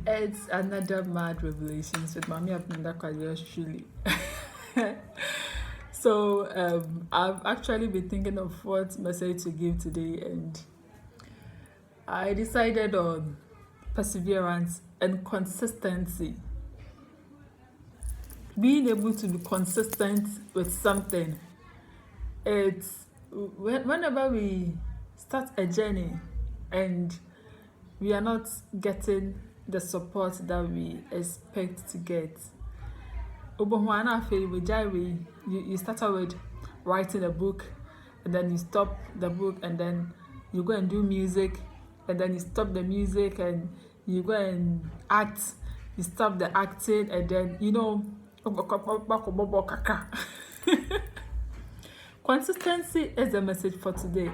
It's another mad revelations with Mami Abnanda yours truly. I've actually been thinking of what message to give today, and I decided on perseverance and consistency. Being able to be consistent with something. It's whenever we start a journey and we are not getting the support that we expect to get. You started with writing a book, and then you stop the book, and then you go and do music, and then you stop the music, and you go and act, you stop the acting, and then consistency is the message for today.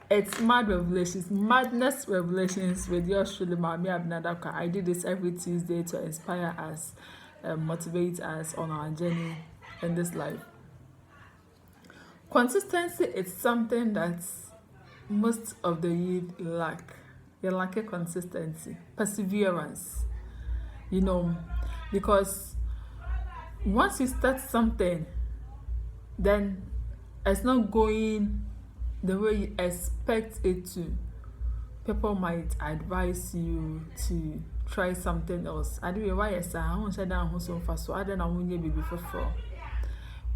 It's madness revelations with yours truly, Mami Abnadaka. I do this every Tuesday to inspire us, motivate us on our journey in this life. Consistency is something that most of the youth lack. They lack a consistency, perseverance, because once you start something, then it's not going the way you expect it to. People might advise you to try something else. I don't know why I won't shut down so fast, so I don't know when you be before.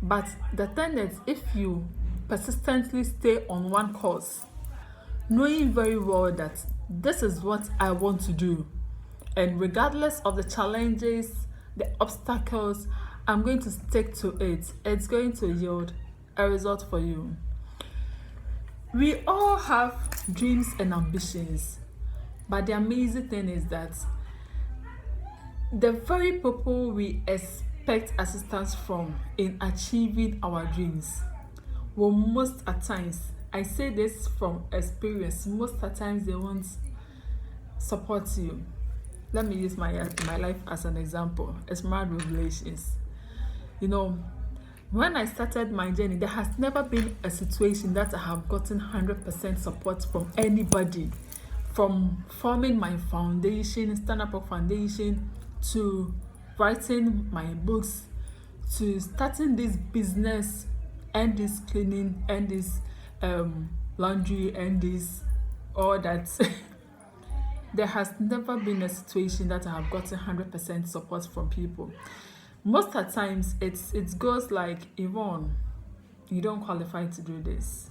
But the thing is, if you persistently stay on one course, knowing very well that this is what I want to do, and regardless of the challenges, the obstacles, I'm going to stick to it. It's going to yield a result for you. We all have dreams and ambitions, but the amazing thing is that the very people we expect assistance from in achieving our dreams will most at times, I say this from experience, most at times they won't support you. Let me use my life as an example. It's mad revelations. When I started my journey, there has never been a situation that I have gotten 100% support from anybody. From forming my foundation, stand up a foundation, to writing my books, to starting this business, and this cleaning, and this laundry, and this all that. There has never been a situation that I have gotten 100% support from people. Most of the times, it goes like, Yvonne, you don't qualify to do this.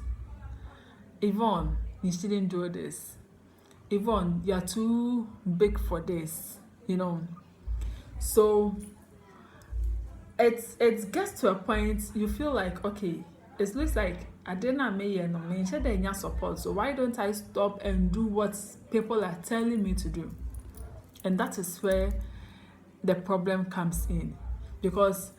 Yvonne, you shouldn't do this. Yvonne, you're too big for this. So it gets to a point you feel like, okay, it looks like I didn't make support. So why don't I stop and do what people are telling me to do? And that is where the problem comes in. Because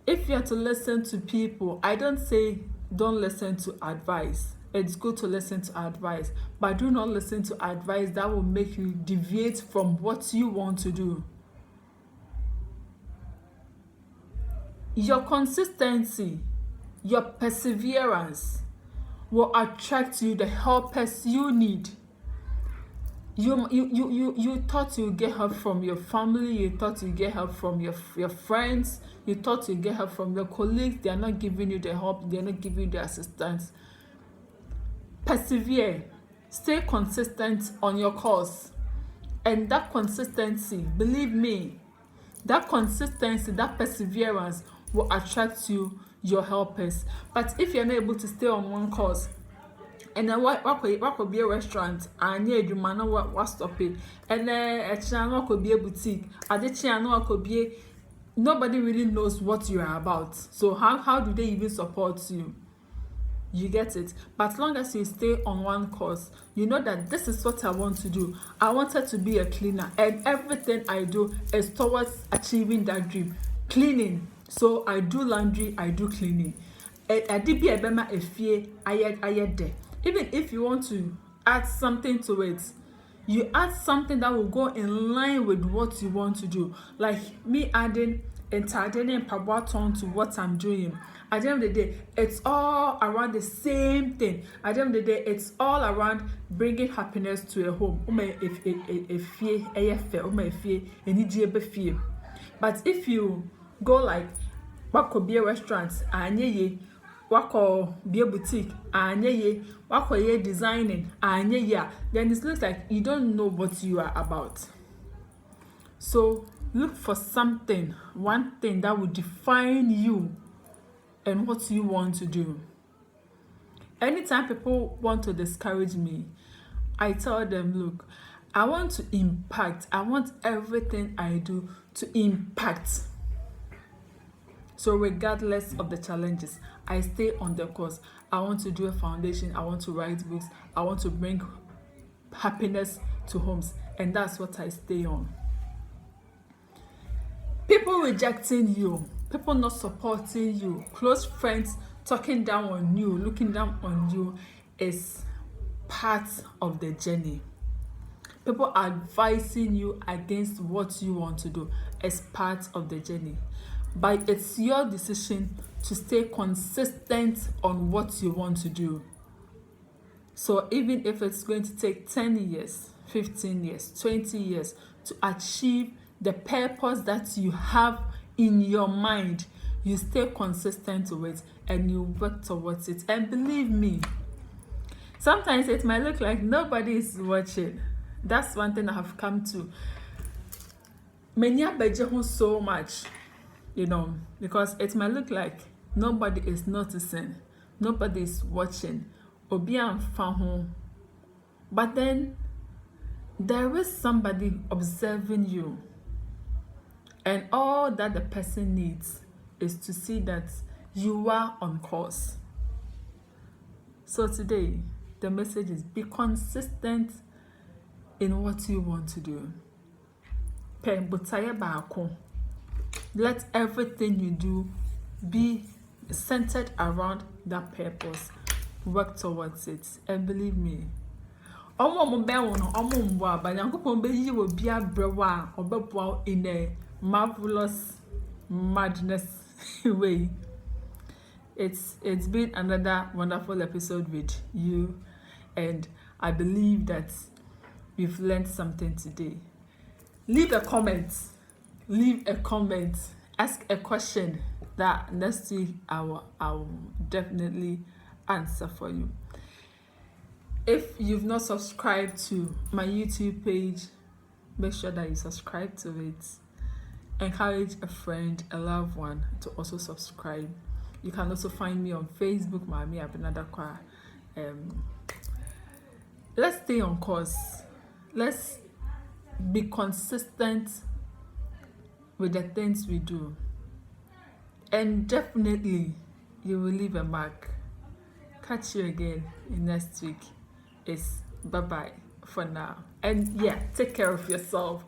if you are to listen to people, I don't say don't listen to advice. It's good to listen to advice, but do not listen to advice that will make you deviate from what you want to do. Your consistency, your perseverance will attract you the helpers you need. You thought you get help from your family, you thought you get help from your friends, you thought you get help from your colleagues. They are not giving you the help, they are not giving you the assistance. Persevere, stay consistent on your course, and that consistency, believe me, that consistency, that perseverance will attract you your helpers. But if you're not able to stay on one course, and then what could be a restaurant, and yeah, you might know what stop it, and then a channel could be a boutique, and the channel could be nobody really knows what you are about. So how do they even support you? You get it? But as long as you stay on one course, you know that this is what I want to do. I wanted to be a cleaner, and everything I do is towards achieving that dream. Cleaning. So I do laundry, I do cleaning. I did be a bema efie ayed there. Even if you want to add something to it, you add something that will go in line with what you want to do. Like me adding entirely on to what I'm doing. At the end of the day, it's all around the same thing. At the end of the day, it's all around bringing happiness to a home. But if you go like, what could be a restaurant, what could be a boutique, what could be designing, then it looks like you don't know what you are about. So look for something, one thing that will define you and what you want to do. Anytime people want to discourage me, I tell them, look, I want to impact. I want everything I do to impact. So regardless of the challenges, I stay on the course. I want to do a foundation. I want to write books. I want to bring happiness to homes. And that's what I stay on. People rejecting you, people not supporting you, close friends talking down on you, looking down on you is part of the journey. People advising you against what you want to do is part of the journey. But it's your decision to stay consistent on what you want to do. So even if it's going to take 10 years, 15 years, 20 years to achieve the purpose that you have in your mind, you stay consistent to it and you work towards it. And believe me, sometimes it might look like nobody is watching. That's one thing I have come to. Many are so much, because it might look like nobody is noticing, nobody is watching, but then there is somebody observing you. And all that the person needs is to see that you are on course. So today, the message is be consistent in what you want to do. Let everything you do be centered around that purpose. Work towards it. And believe me, in a marvelous madness way. It's been another wonderful episode with you, and I believe that we've learned something today. Leave a comment, ask a question that next week I will definitely answer for you. If you've not subscribed to my YouTube page, make sure that you subscribe to it. Encourage a friend, a loved one to also subscribe. You can also find me on Facebook, Mami Abinadakwa. Let's stay on course. Let's be consistent with the things we do. And definitely, you will leave a mark. Catch you again in next week. It's bye-bye for now. And yeah, take care of yourself.